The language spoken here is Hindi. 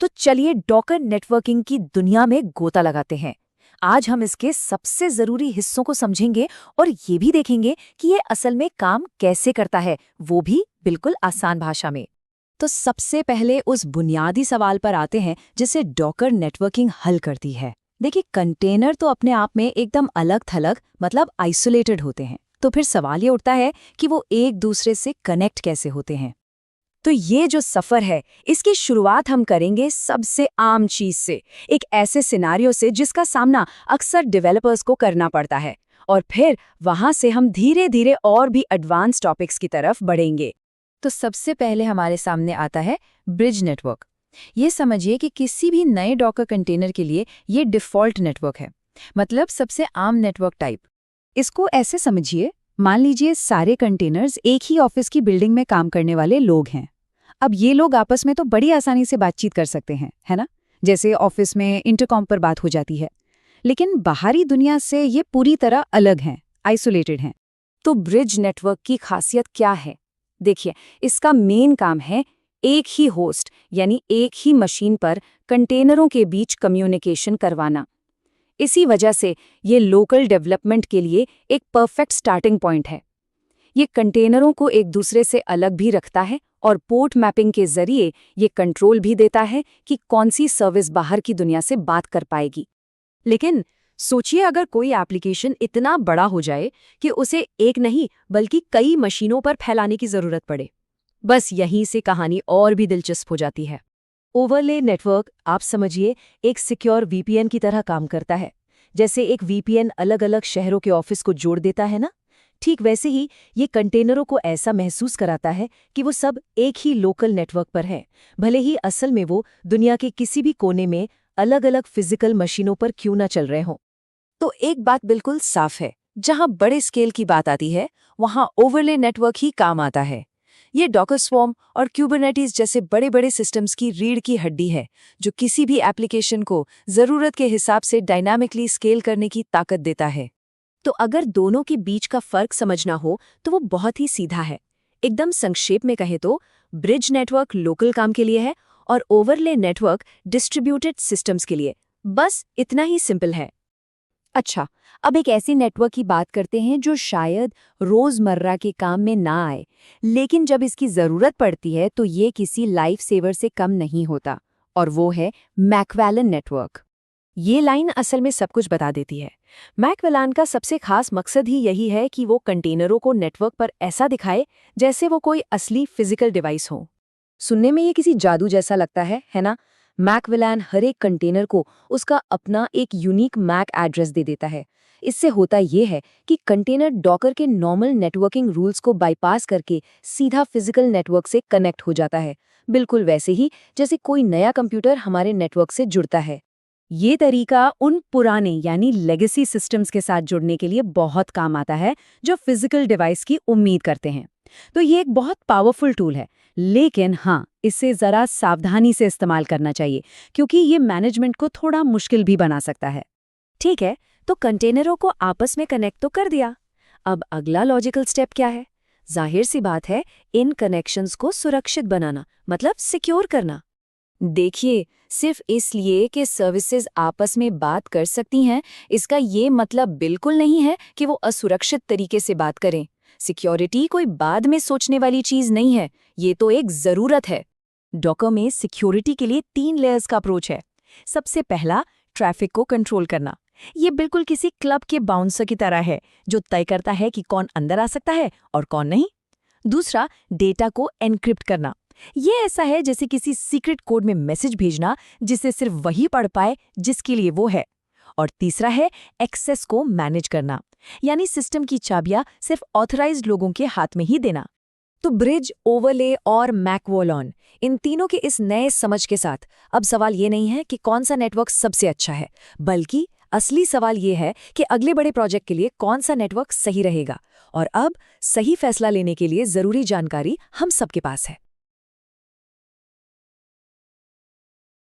तो चलिए डॉकर नेटवर्किंग की दुनिया में गोता लगाते हैं। आज हम इसके सबसे जरूरी हिस्सों को समझेंगे और ये भी देखेंगे कि ये असल में काम कैसे करता है, वो भी बिल्कुल आसान भाषा में। तो सबसे पहले उस बुनियादी सवाल पर आते हैं जिसे डॉकर नेटवर्किंग हल करती है। देखिए, कंटेनर तो अपने आप में एकदम अलग थलग मतलब आइसोलेटेड होते हैं, तो फिर सवाल ये उठता है कि वो एक दूसरे से कनेक्ट कैसे होते हैं। तो ये जो सफ़र है, इसकी शुरुआत हम करेंगे सबसे आम चीज़ से, एक ऐसे सिनारियो से जिसका सामना अक्सर डेवलपर्स को करना पड़ता है, और फिर वहाँ से हम धीरे धीरे और भी एडवांस टॉपिक्स की तरफ बढ़ेंगे। तो सबसे पहले हमारे सामने आता है ब्रिज नेटवर्क। ये समझिए कि किसी भी नए डॉकर कंटेनर के लिए ये डिफ़ॉल्ट नेटवर्क है, मतलब सबसे आम नेटवर्क टाइप। इसको ऐसे समझिए, मान लीजिए सारे कंटेनर्स एक ही ऑफिस की बिल्डिंग में काम करने वाले लोग हैं। अब ये लोग आपस में तो बड़ी आसानी से बातचीत कर सकते हैं, है ना? जैसे ऑफिस में इंटरकॉम पर बात हो जाती है। लेकिन बाहरी दुनिया से ये पूरी तरह अलग हैं, आइसोलेटेड हैं। तो ब्रिज नेटवर्क की खासियत क्या है? देखिए, इसका मेन काम है एक ही होस्ट यानी एक ही मशीन पर कंटेनरों के बीच कम्युनिकेशन करवाना। इसी वजह से ये लोकल डेवलपमेंट के लिए एक परफेक्ट स्टार्टिंग पॉइंट है। ये कंटेनरों को एक दूसरे से अलग भी रखता है और पोर्ट मैपिंग के जरिए ये कंट्रोल भी देता है कि कौन सी सर्विस बाहर की दुनिया से बात कर पाएगी। लेकिन सोचिए, अगर कोई एप्लीकेशन इतना बड़ा हो जाए कि उसे एक नहीं बल्कि कई मशीनों पर फैलाने की जरूरत पड़े। बस यहीं से कहानी और भी दिलचस्प हो जाती है। ओवरले नेटवर्क, आप समझिए, एक सिक्योर वीपीएन की तरह काम करता है। जैसे एक वीपीएन अलग अलग शहरों के ऑफिस को जोड़ देता है ना, ठीक वैसे ही ये कंटेनरों को ऐसा महसूस कराता है कि वो सब एक ही लोकल नेटवर्क पर हैं, भले ही असल में वो दुनिया के किसी भी कोने में अलग अलग फिजिकल मशीनों पर क्यों ना चल रहे हों। तो एक बात बिल्कुल साफ है, जहां बड़े स्केल की बात आती है वहां ओवरले नेटवर्क ही काम आता है। ये डॉकर स्वॉर्म और क्यूबरनेटिस जैसे बड़े बड़े सिस्टम्स की रीढ़ की हड्डी है, जो किसी भी एप्लीकेशन को ज़रूरत के हिसाब से डायनामिकली स्केल करने की ताकत देता है। तो अगर दोनों के बीच का फ़र्क समझना हो तो वो बहुत ही सीधा है। एकदम संक्षेप में कहे तो ब्रिज नेटवर्क लोकल काम के लिए है और ओवरले नेटवर्क डिस्ट्रीब्यूटेड सिस्टम्स के लिए। बस इतना ही सिंपल है। अच्छा, अब एक ऐसी नेटवर्क की बात करते हैं जो शायद रोजमर्रा के काम में ना आए, लेकिन जब इसकी जरूरत पड़ती है तो ये किसी लाइफ सेवर से कम नहीं होता, और वो है मैकवेलन नेटवर्क। ये लाइन असल में सब कुछ बता देती है। मैकवेलन का सबसे खास मकसद ही यही है कि वो कंटेनरों को नेटवर्क पर ऐसा दिखाए जैसे वो कोई असली फिजिकल डिवाइस हो। सुनने में ये किसी जादू जैसा लगता है ना? मैकवेलन हर एक कंटेनर को उसका अपना एक यूनिक मैक एड्रेस दे देता है। इससे होता ये है कि कंटेनर डॉकर के नॉर्मल नेटवर्किंग रूल्स को बाईपास करके सीधा फिजिकल नेटवर्क से कनेक्ट हो जाता है, बिल्कुल वैसे ही जैसे कोई नया कंप्यूटर हमारे नेटवर्क से जुड़ता है। ये तरीका उन पुराने यानी लेगेसी सिस्टम्स के साथ जुड़ने के लिए बहुत काम आता है जो फिजिकल डिवाइस की उम्मीद करते हैं। तो ये एक बहुत पावरफुल टूल है, लेकिन हाँ, इसे ज़रा सावधानी से इस्तेमाल करना चाहिए, क्योंकि ये मैनेजमेंट को थोड़ा मुश्किल भी बना सकता है। ठीक है, तो कंटेनरों को आपस में कनेक्ट तो कर दिया। अब अगला लॉजिकल स्टेप क्या है? जाहिर सी बात है, इन कनेक्शंस को सुरक्षित बनाना, मतलब सिक्योर करना। देखिए, सिर्फ इसलिए कि सर्विसेज आपस में बात कर सकती हैं, इसका ये मतलब बिल्कुल नहीं है कि वो असुरक्षित तरीके से बात करें। सिक्योरिटी कोई बाद में सोचने वाली चीज नहीं है, ये तो एक जरूरत है। डॉकर में सिक्योरिटी के लिए 3 लेयर्स का अप्रोच है। सबसे पहला, ट्रैफिक को कंट्रोल करना। ये बिल्कुल किसी क्लब के बाउंसर की तरह है, जो तय करता है कि कौन अंदर आ सकता है और कौन नहीं। दूसरा, डेटा को एन्क्रिप्ट करना। ये ऐसा है जैसे किसी सीक्रेट कोड में मैसेज भेजना जिसे सिर्फ वही पढ़ पाए जिसके लिए वो है। और तीसरा है एक्सेस को मैनेज करना, यानी सिस्टम की चाबियां सिर्फ ऑथराइज्ड लोगों के हाथ में ही देना। तो ब्रिज, ओवरले और मैकवेलन, इन तीनों के इस नए समझ के साथ अब सवाल ये नहीं है कि कौन सा नेटवर्क सबसे अच्छा है, बल्कि असली सवाल ये है कि अगले बड़े प्रोजेक्ट के लिए कौन सा नेटवर्क सही रहेगा। और अब सही फैसला लेने के लिए जरूरी जानकारी हम सबके पास है।